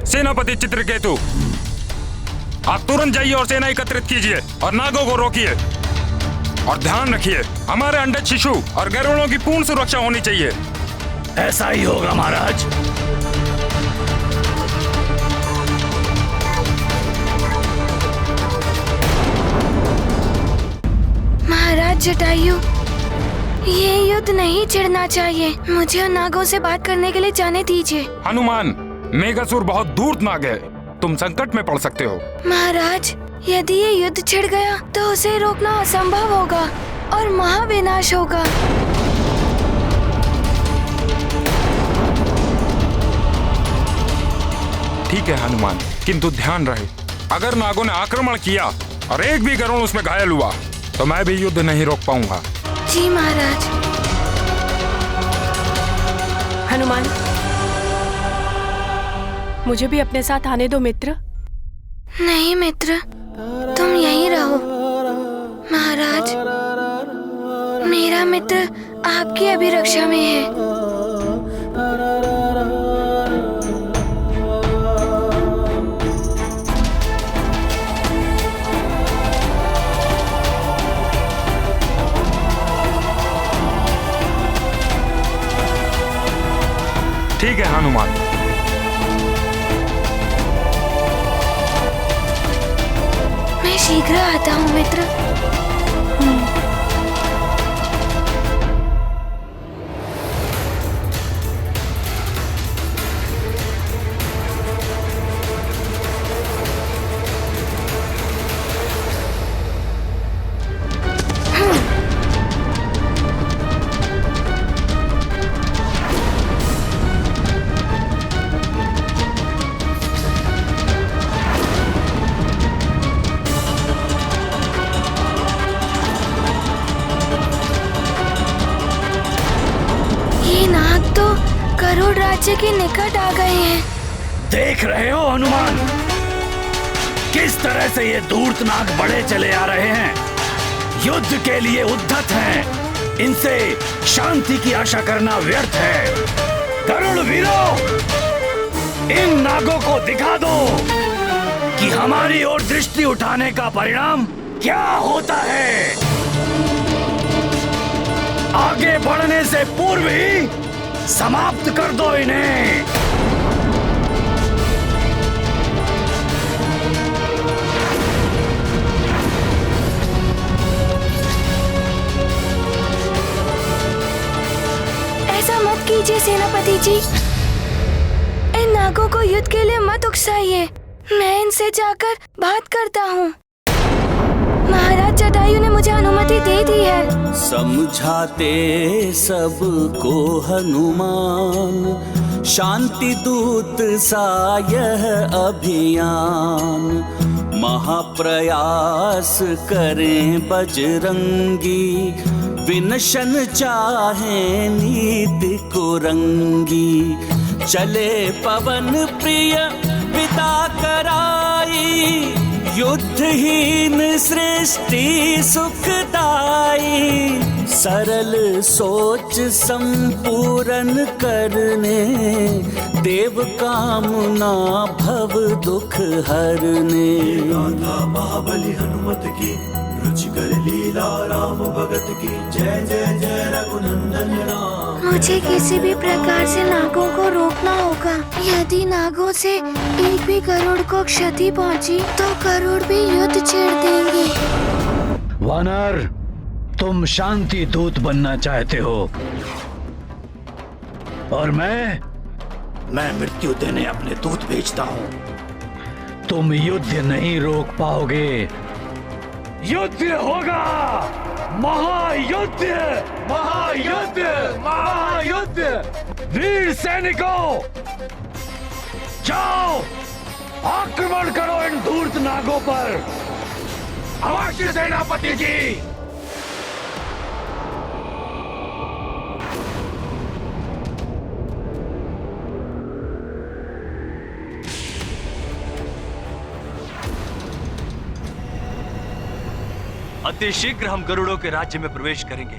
S5: सेनापति चित्रकेतु, आप तुरंत जाइए और सेना एकत्रित कीजिए और नागों को रोकिए। और ध्यान रखिए, हमारे अंडे शिशु और गरुड़ों की पूर्ण सुरक्षा होनी चाहिए।
S1: ऐसा ही होगा महाराज।
S3: महाराज जटायु, ये युद्ध नहीं छिड़ना चाहिए। मुझे उन नागों से बात करने के लिए जाने दीजिए।
S5: हनुमान, मेघासुर बहुत धूर्त नाग है, तुम संकट में पड़ सकते हो।
S3: महाराज, यदि ये युद्ध छिड़ गया तो उसे रोकना असंभव होगा और महाविनाश होगा।
S5: ठीक है हनुमान, किंतु ध्यान रहे, अगर नागों ने आक्रमण किया और एक भी गरुड़ उसमें घायल हुआ तो मैं भी युद्ध नहीं रोक पाऊंगा।
S3: जी महाराज।
S2: हनुमान, मुझे भी अपने साथ आने दो मित्र।
S3: नहीं मित्र, तुम यहीं रहो। महाराज, मेरा मित्र आपकी अभिरक्षा में है।
S5: ठीक है हनुमान।
S3: मैं शीघ्र आता हूँ मित्र। गरुड़ राज्य के निकट आ गए हैं।
S1: देख रहे हो हनुमान, किस तरह से ये धूर्त नाग बढ़े चले आ रहे हैं। युद्ध के लिए उद्धत हैं। इनसे शांति की आशा करना व्यर्थ है। गरुड़ वीरों, इन नागों को दिखा दो कि हमारी ओर दृष्टि उठाने का परिणाम क्या होता है। आगे बढ़ने से पूर्व ही समाप्त कर दो इन्हें।
S3: ऐसा मत कीजिए सेनापति जी। इन नागों को युद्ध के लिए मत उकसाइए। मैं इनसे जाकर बात करता हूँ। महाराज जटायु ने मुझे अनुमति दे दी है।
S10: समझाते सबको हनुमान, शांति दूत सा यह अभियान। महाप्रयास करें बजरंगी, विनशन चाहे नीति कुरंगी। चले पवन प्रिय पिता कराई, युद्धहीन सृष्टि सुखदाई। सरल सोच संपूर्ण करने, देव कामना भव दुख हरने।
S11: महाबली हनुमत की, रुचिकर लीला राम भगत की। जय जय जय रघुनंदन राम।
S3: मुझे किसी भी प्रकार से नागों को रोकना होगा। यदि नागों से एक भी गरुड़ को क्षति पहुंची तो गरुड़ भी युद्ध छेड़ देंगे।
S1: वानर, तुम शांति दूत बनना चाहते हो और मैं मृत्यु देने अपने दूत भेजता हूँ। तुम युद्ध नहीं रोक पाओगे। युद्ध होगा, महायुद्ध, महायुद्ध, महायुद्ध। वीर सैनिकों, जाओ आक्रमण करो इन धूर्त नागों पर। अवश्य सेनापति जी।
S12: अति शीघ्र हम गरुड़ों के राज्य में प्रवेश करेंगे।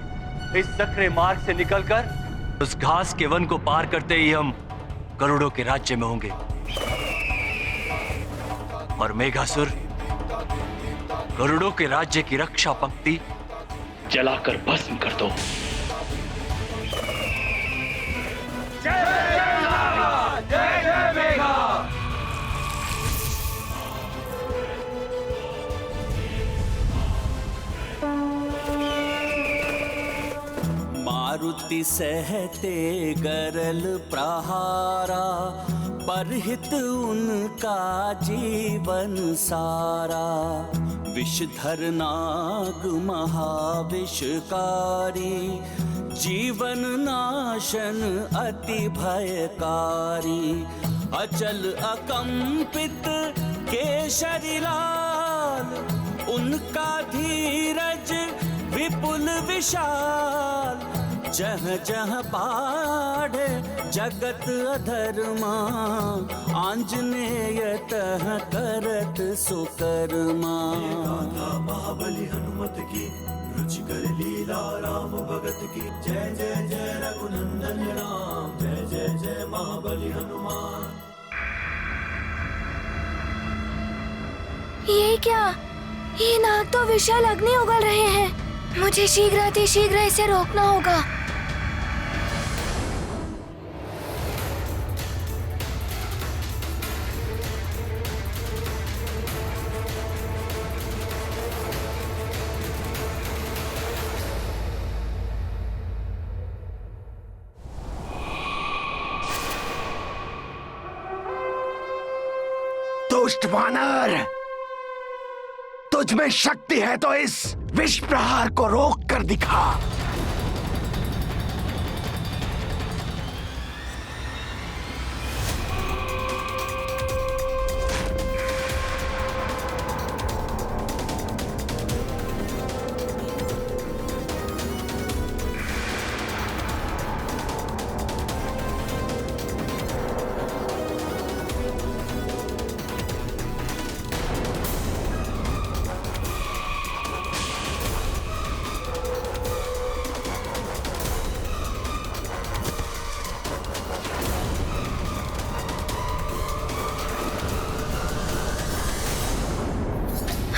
S12: इस सकरे मार्ग से निकलकर उस घास के वन को पार करते ही हम गरुड़ों के राज्य में होंगे। और मेघासुर, गरुड़ों के राज्य की रक्षा पंक्ति जलाकर भस्म कर दो।
S11: जय जय मेघा।
S10: मारुति सहते गरल प्रहारा, परहित उनका जीवन सारा। विषधर नाग महाविषकारी, जीवन नाशन अति भयकारी। अचल अकंपित केशरी लाल, उनका धीरज विपुल विशाल। जह जह बाढ़े जगत अधर्मा, आंजनेय तह करत सुकर्मा।
S11: महाबली हनुमत की रुचिकर लीला राम भगत की, जय जय जय रघुनंदन राम, जय जय जय महाबली हनुमान।
S3: ये क्या? ये नाग तो विशाल अग्नि उगल रहे हैं। मुझे शीघ्र इसे रोकना होगा।
S6: दुष्ट वानर, तुझ में शक्ति है तो इस विष प्रहार को रोक कर दिखा।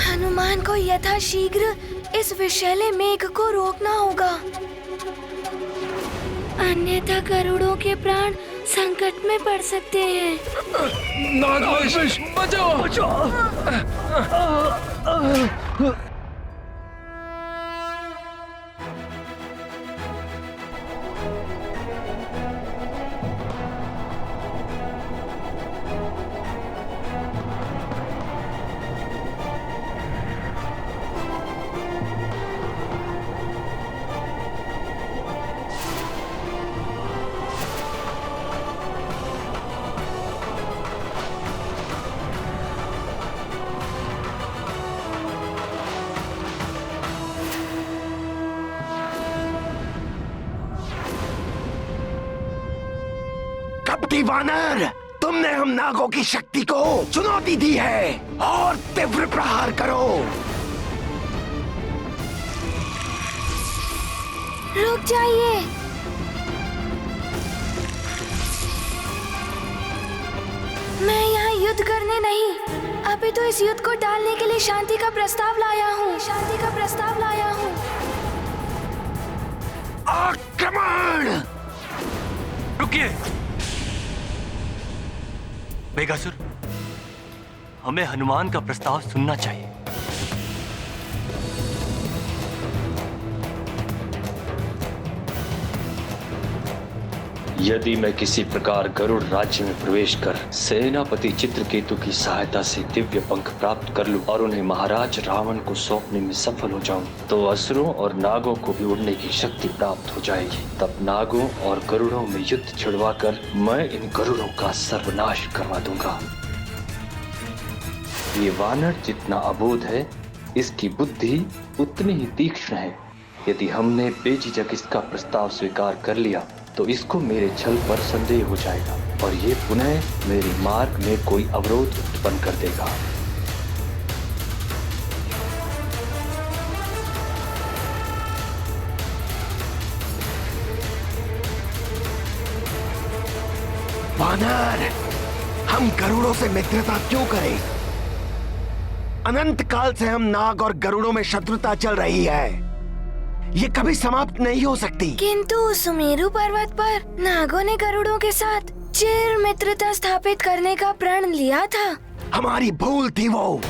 S6: हनुमान को यथाशीघ्र इस विषैले मेघ को रोकना होगा, अन्यथा गरुड़ों के प्राण संकट में पड़ सकते हैं।
S4: नागविष, बचाओ!
S6: कपटी वानर, तुमने हम नागों की शक्ति को चुनौती दी है, और तीव्र प्रहार करो।
S3: रुक जाइए। मैं यहाँ युद्ध करने नहीं, अभी तो इस युद्ध को टालने के लिए शांति का प्रस्ताव लाया हूँ।
S6: आक्रमण!
S12: रुकिए मेघासुर, हमें हनुमान का प्रस्ताव सुनना चाहिए।
S13: यदि मैं किसी प्रकार गरुड़ राज्य में प्रवेश कर सेनापति चित्रकेतु की सहायता से दिव्य पंख प्राप्त कर लूं और उन्हें महाराज रावण को सौंपने में सफल हो जाऊं, तो असुरों और नागों को भी उड़ने की शक्ति प्राप्त हो जाएगी। तब नागों और गरुड़ों में युद्ध छिड़वाकर मैं इन गरुड़ों का सर्वनाश करवा दूंगा। ये वानर जितना अबोध है, इसकी बुद्धि उतनी ही तीक्ष्ण है। यदि हमने बेझिझक इसका प्रस्ताव स्वीकार कर लिया तो इसको मेरे छल पर संदेह हो जाएगा और ये पुनः मेरे मार्ग में कोई अवरोध उत्पन्न कर देगा।
S6: वानर, हम गरुड़ों से मित्रता क्यों करें? अनंत काल से हम नाग और गरुड़ों में शत्रुता चल रही है, ये कभी समाप्त नहीं हो सकती।
S3: किंतु सुमेरु पर्वत पर नागों ने गरुड़ों के साथ चिर मित्रता स्थापित करने का प्रण लिया था।
S6: हमारी भूल थी वो।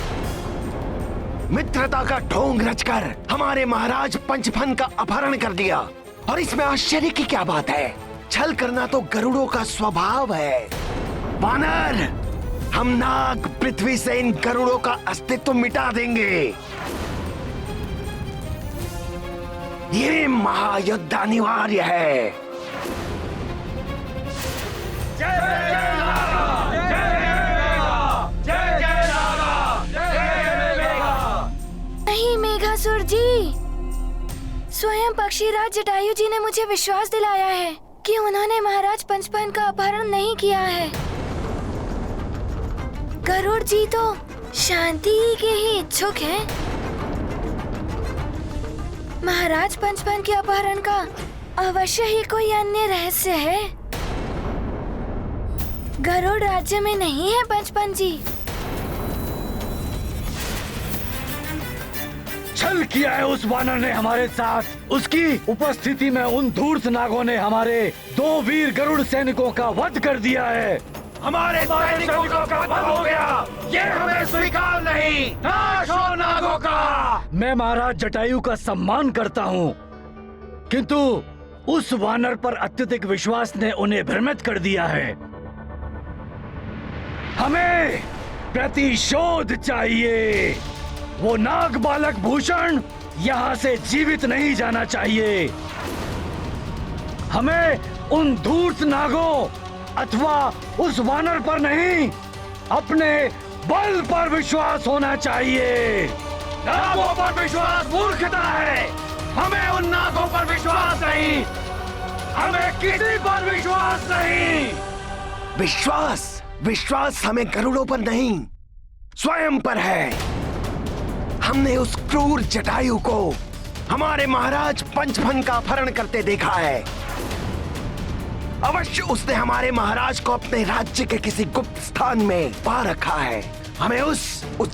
S6: मित्रता का ढोंग रचकर हमारे महाराज पंचफन का अपहरण कर दिया, और इसमें आश्चर्य की क्या बात है? छल करना तो गरुड़ों का स्वभाव है। वानर, हम नाग पृथ्वी से इन गरुड़ों का अस्तित्व मिटा देंगे। ये महायुद्ध अनिवार्य है।
S3: नहीं मेघासुर जी, स्वयं पक्षीराज जटायु जी ने मुझे विश्वास दिलाया है कि उन्होंने महाराज पंचपन का अपहरण नहीं किया है। गरुड़ जी तो शांति के ही इच्छुक हैं। महाराज पंचपन के अपहरण का अवश्य ही कोई अन्य रहस्य है। गरुड़ राज्य में नहीं है पंचपन जी।
S1: छल किया है उस वानर ने हमारे साथ। उसकी उपस्थिति में उन धूर्त नागों ने हमारे 2 वीर गरुड़ सैनिकों का वध कर दिया है।
S9: हमारे सैनिकों का वध हो गया, ये हमें स्वीकार नहीं। नाश हो नागों का।
S1: मैं महाराज जटायु का सम्मान करता हूँ, किंतु उस वानर पर अत्यधिक विश्वास ने उन्हें भ्रमित कर दिया है। हमें प्रतिशोध चाहिए। वो नाग बालक भूषण यहाँ से जीवित नहीं जाना चाहिए। हमें उन धूर्त नागों अथवा उस वानर पर नहीं, अपने बल पर विश्वास होना चाहिए।
S9: नागों पर विश्वास मूर्खता है। हमें उन नागों पर विश्वास नहीं, हमें किसी पर विश्वास नहीं।
S6: विश्वास हमें गरुड़ों पर नहीं, स्वयं पर है। हमने उस क्रूर जटायु को हमारे महाराज पंचफन का अपहरण करते देखा है। अवश्य उसने हमारे महाराज को अपने राज्य के किसी गुप्त स्थान में पा रखा है। हमें उस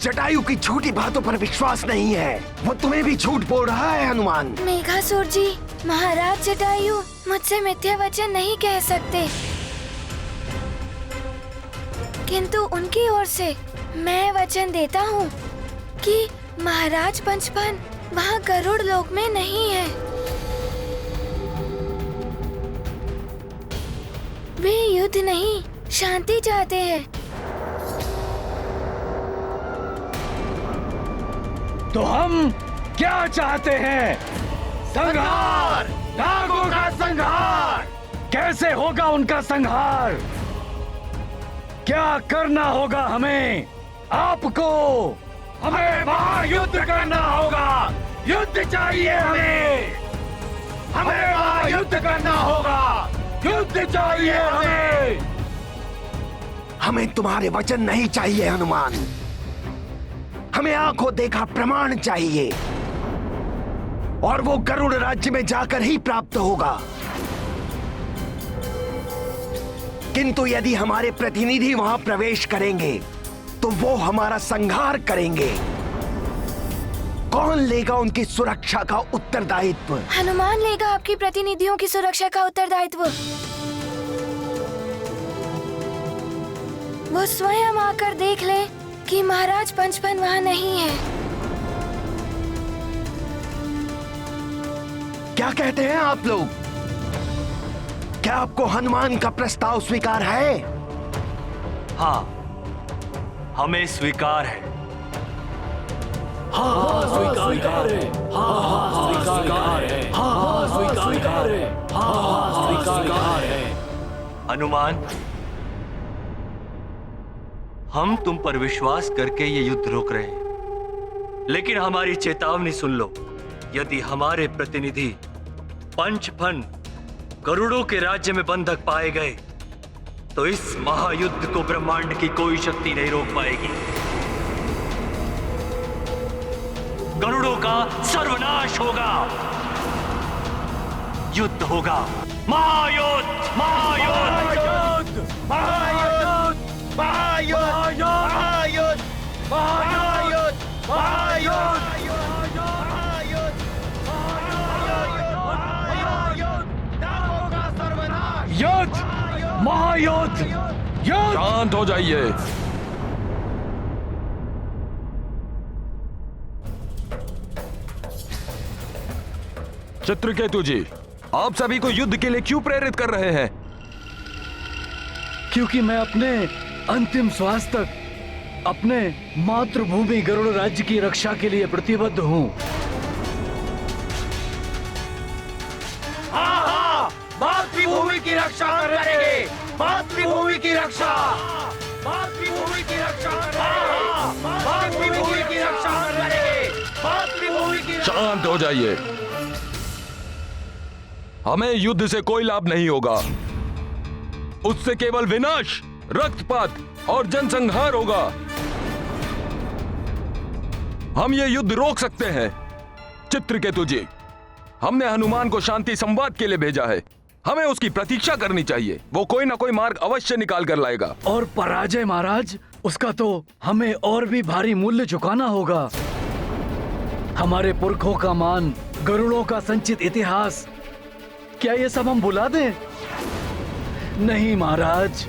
S6: जटायु की झूठी बातों पर विश्वास नहीं है। वो तुम्हें भी झूठ बोल रहा है हनुमान।
S3: मेघासुर जी, महाराज जटायु मुझसे मिथ्या वचन नहीं कह सकते, किंतु उनकी ओर से मैं वचन देता हूँ कि महाराज पंचपन वहाँ गरुड़ लोक में नहीं है। वे युद्ध नहीं, शांति चाहते हैं।
S1: तो हम क्या चाहते हैं?
S9: संहार, नागों का संहार।
S1: कैसे होगा उनका संहार? क्या करना होगा हमें? आपको
S9: हमें महायुद्ध करना होगा। युद्ध चाहिए हमें महायुद्ध करना होगा। युद्ध चाहिए
S6: हमें तुम्हारे वचन नहीं चाहिए हनुमान। हमें आंखों देखा प्रमाण चाहिए, और वो गरुड़ राज्य में जाकर ही प्राप्त होगा। किंतु यदि हमारे प्रतिनिधि वहां प्रवेश करेंगे तो वो हमारा संहार करेंगे। कौन लेगा उनकी सुरक्षा का उत्तरदायित्व?
S3: हनुमान लेगा आपकी प्रतिनिधियों की सुरक्षा का उत्तरदायित्व। वो स्वयं आकर देख ले कि महाराज पंचपन वहाँ नहीं है।
S6: क्या कहते हैं आप लोग? क्या आपको हनुमान का प्रस्ताव स्वीकार है?
S12: हाँ, हमें स्वीकार है।
S11: हाँ स्वीकार है। हाँ स्वीकार है। हाँ स्वीकार है। हाँ स्वीकार है।
S12: हनुमान, हम तुम पर विश्वास करके ये युद्ध रोक रहे हैं, लेकिन हमारी चेतावनी सुन लो। यदि हमारे प्रतिनिधि पंचफन गरुड़ों के राज्य में बंधक पाए गए तो इस महायुद्ध को ब्रह्मांड की कोई शक्ति नहीं रोक पाएगी। गरुड़ों का सर्वनाश होगा। युद्ध होगा, महायुद्ध, महायुद्ध,
S9: महायुद्ध, महायुद्ध, महायुद्ध, महायुद्ध, महायुद्ध,
S1: युद्ध, महायुद्ध, युद्ध।
S8: शांत हो जाइए। चित्रकेतु जी, आप सभी को युद्ध के लिए क्यों प्रेरित कर रहे हैं?
S1: क्योंकि मैं अपने अंतिम श्वास तक अपने मातृभूमि गरुड़ राज्य की रक्षा के लिए प्रतिबद्ध हूँ।
S9: हाँ, मातृभूमि की रक्षा करेंगे। मातृभूमि की रक्षा, मातृभूमि की रक्षा करेंगे। मातृभूमि की रक्षा करेंगे। मातृभूमि की।
S8: शांत हो जाइए। हमें युद्ध से कोई लाभ नहीं होगा। उससे केवल विनाश, रक्तपात और जनसंहार होगा। हम ये युद्ध रोक सकते हैं। चित्रकेतु जी, हमने हनुमान को शांति संवाद के लिए भेजा है। हमें उसकी प्रतीक्षा करनी चाहिए। वो कोई ना कोई मार्ग अवश्य निकाल कर लाएगा।
S1: और पराजय महाराज, उसका तो हमें और भी भारी मूल्य चुकाना होगा। हमारे पुरखों का मान, गरुड़ों का संचित इतिहास, क्या ये सब हम भुला दें? नहीं महाराज,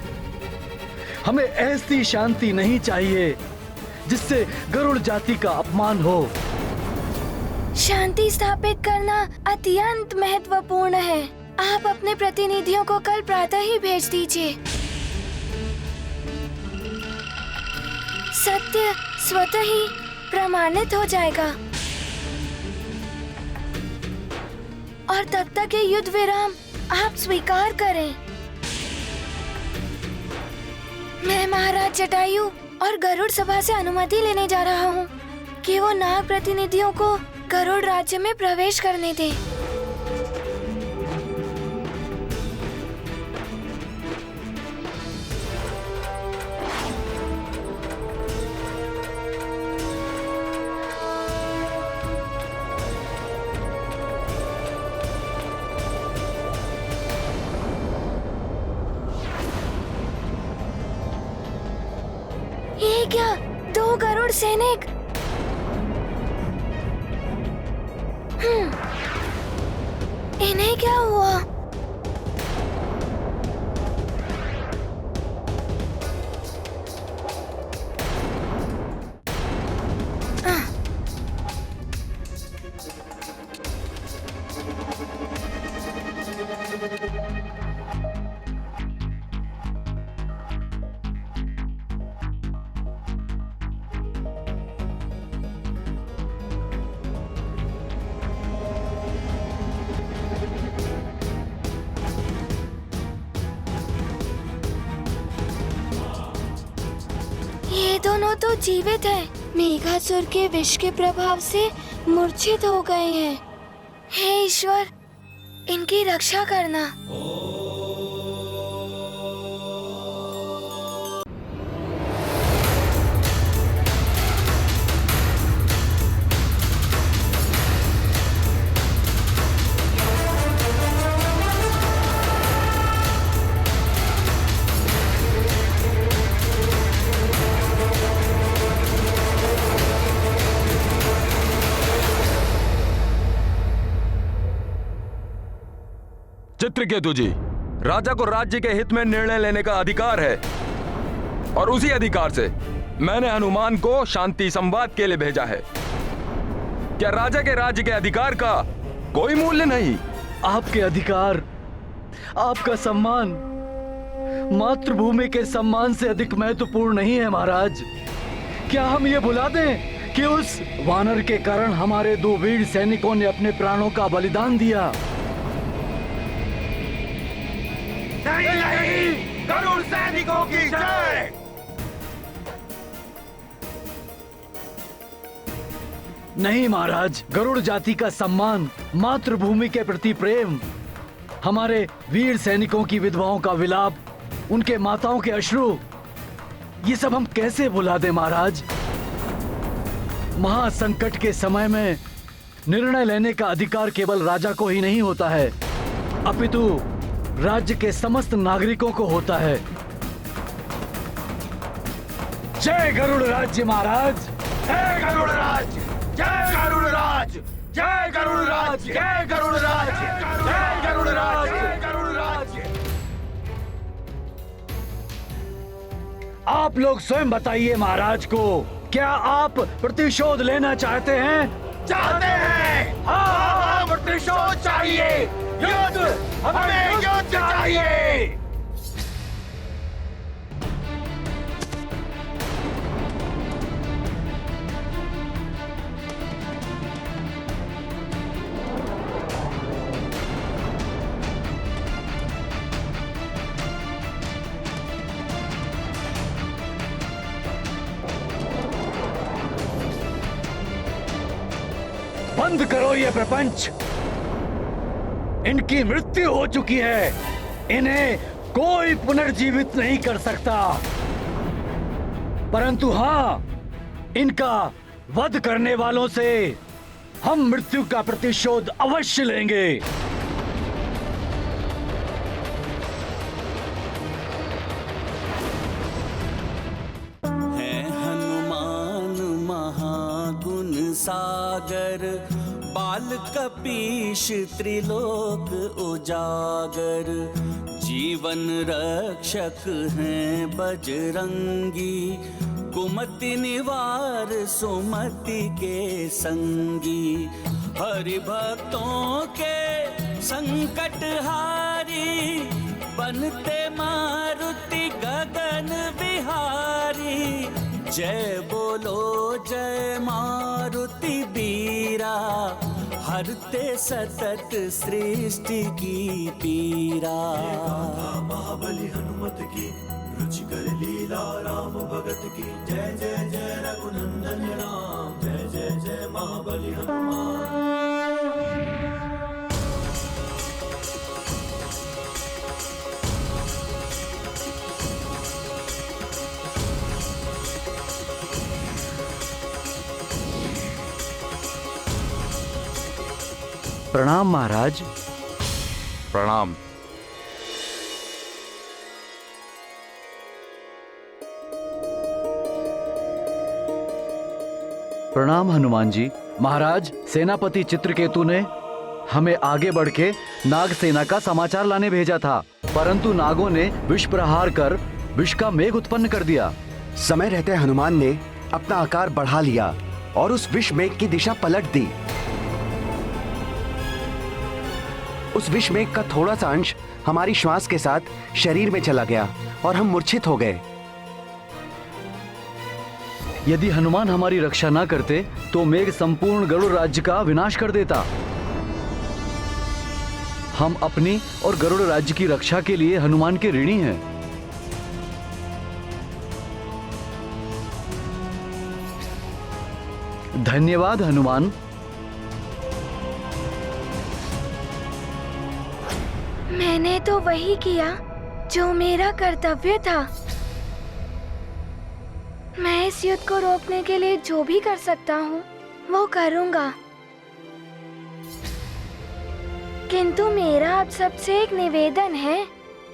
S1: हमें ऐसी शांति नहीं चाहिए जिससे गरुड़ जाति का अपमान हो।
S3: शांति स्थापित करना अत्यंत महत्वपूर्ण है। आप अपने प्रतिनिधियों को कल प्रातः ही भेज दीजिए। सत्य स्वतः ही प्रमाणित हो जाएगा और तब तक ये युद्ध विराम आप स्वीकार करें। मैं महाराज जटायु और गरुड़ सभा से अनुमति लेने जा रहा हूँ कि वो नाग प्रतिनिधियों को गरुड़ राज्य में प्रवेश करने दें। ये क्या, 2 गरुड़ सैनिक? इन्हें क्या हुआ? ये दोनों तो जीवित हैं। मेघासुर के विष के प्रभाव से मूर्छित हो गए हैं। हे ईश्वर, इनकी रक्षा करना।
S8: चित्रकेतु जी, राजा को राज्य के हित में निर्णय लेने का अधिकार है और उसी अधिकार से मैंने हनुमान को शांति संवाद के लिए भेजा है। क्या राजा के राज्य के अधिकार का कोई मूल्य नहीं?
S1: आपके अधिकार, आपका सम्मान मातृभूमि के सम्मान से अधिक महत्वपूर्ण नहीं है महाराज। क्या हम ये भुला दें कि उस वानर के कारण हमारे 2 वीर सैनिकों ने अपने प्राणों का बलिदान दिया?
S9: नहीं, गरुड़ सैनिकों की जय।
S1: नहीं महाराज, गरुड़ जाति का सम्मान, मातृभूमि के प्रति प्रेम, हमारे वीर सैनिकों की विधवाओं का विलाप, उनके माताओं के अश्रु, ये सब हम कैसे भुला दें महाराज? महासंकट के समय में निर्णय लेने का अधिकार केवल राजा को ही नहीं होता है, अपितु राज्य के समस्त नागरिकों को होता है। जय गरुड़ राज्य महाराज।
S9: जय गरुड़ राज्य, जय गरुड़ राज्य, जय गरुड़ राज्य, जय गरुड़ राज्य, जय गरुड़ राज्य, जय गरुड़ राज्य।
S1: आप लोग स्वयं बताइए महाराज को, क्या आप प्रतिशोध लेना चाहते हैं?
S9: चाहते हैं। हाँ, प्रतिशोध चाहिए। युद्ध, हमें युद्ध चाहिए।
S1: बंद करो ये प्रपंच। इनकी मृत्यु हो चुकी है। इन्हें कोई पुनर्जीवित नहीं कर सकता, परंतु हाँ, इनका वध करने वालों से हम मृत्यु का प्रतिशोध अवश्य लेंगे।
S10: है हनुमान महागुण सागर, बाल कपीश त्रिलोक उजागर। जीवन रक्षक हैं बजरंगी, कुमति निवार सुमति के संगी। हरि भक्तों के संकट हारी, बनते मारुति गगन बिहारी। जय बोलो जय मारुति बीरा, हरते सतत सृष्टि की पीरा।
S11: महाबली हनुमत की, रुचिकर लीला राम भगत की। जय जय जय रघुनंदन राम, जय जय जय महाबली हनुमान।
S1: प्रणाम महाराज।
S8: प्रणाम।
S1: प्रणाम हनुमान जी। महाराज, सेनापति चित्रकेतु ने हमें आगे बढ़ के नाग सेना का समाचार लाने भेजा था, परंतु नागों ने विष प्रहार कर विष का मेघ उत्पन्न कर दिया।
S14: समय रहते हनुमान ने अपना आकार बढ़ा लिया और उस विष मेघ की दिशा पलट दी। उस विष मेघ का थोड़ा सा अंश हमारी श्वास के साथ शरीर में चला गया और हम मूर्छित हो गए।
S1: यदि हनुमान हमारी रक्षा न करते तो मेघ संपूर्ण गरुड़ राज्य का विनाश कर देता। हम अपनी और गरुड़ राज्य की रक्षा के लिए हनुमान के ऋणी हैं। धन्यवाद हनुमान।
S3: मैंने तो वही किया जो मेरा कर्तव्य था। मैं इस युद्ध को रोकने के लिए जो भी कर सकता हूँ वो करूँगा, किंतु मेरा आप सबसे एक निवेदन है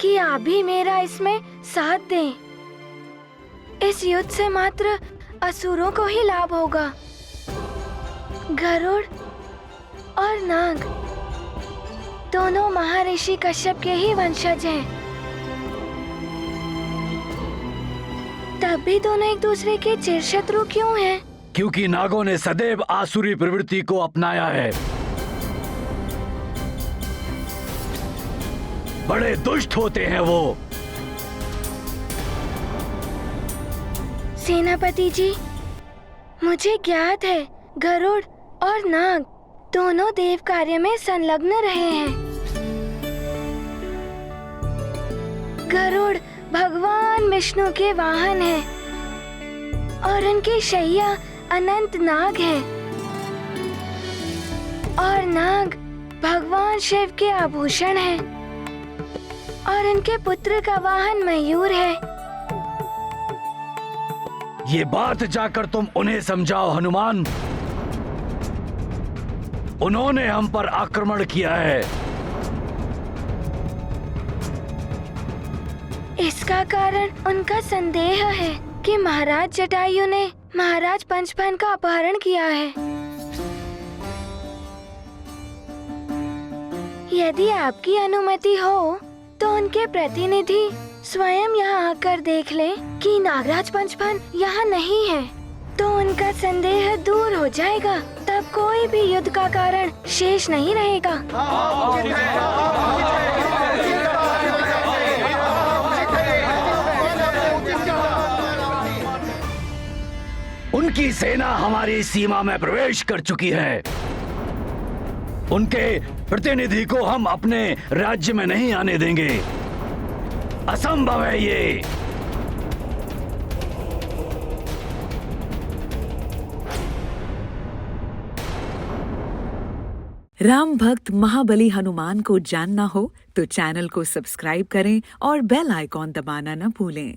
S3: कि आप भी मेरा इसमें साथ दें। इस युद्ध से मात्र असुरों को ही लाभ होगा। गरुड़ और नाग दोनों महर्षि कश्यप के ही वंशज हैं। तब भी दोनों एक दूसरे के चिरशत्रु क्यों हैं?
S1: क्योंकि नागों ने सदैव आसुरी प्रवृत्ति को अपनाया है। बड़े दुष्ट होते हैं वो।
S3: सेनापति जी, मुझे ज्ञात है गरुड़ और नाग दोनों देव कार्य में संलग्न रहे हैं। गरुड़ भगवान विष्णु के वाहन हैं और उनकी शैया अनंत नाग है, और नाग भगवान शिव के आभूषण हैं और उनके पुत्र का वाहन मयूर है।
S1: ये बात जाकर तुम उन्हें समझाओ हनुमान। उन्होंने हम पर आक्रमण किया है।
S3: इसका कारण उनका संदेह है कि महाराज जटायु ने महाराज पंचफन का अपहरण किया है। यदि आपकी अनुमति हो तो उनके प्रतिनिधि स्वयं यहाँ आकर देख लें कि नागराज पंचफन यहाँ नहीं है, तो उनका संदेह दूर हो जाएगा। तब कोई भी युद्ध का कारण शेष नहीं रहेगा।
S1: उनकी सेना हमारी सीमा में प्रवेश कर चुकी है। उनके प्रतिनिधि को हम अपने राज्य में नहीं आने देंगे। असंभव है ये।
S15: राम भक्त महाबली हनुमान को जानना हो तो चैनल को सब्सक्राइब करें और बेल आइकॉन दबाना न भूलें।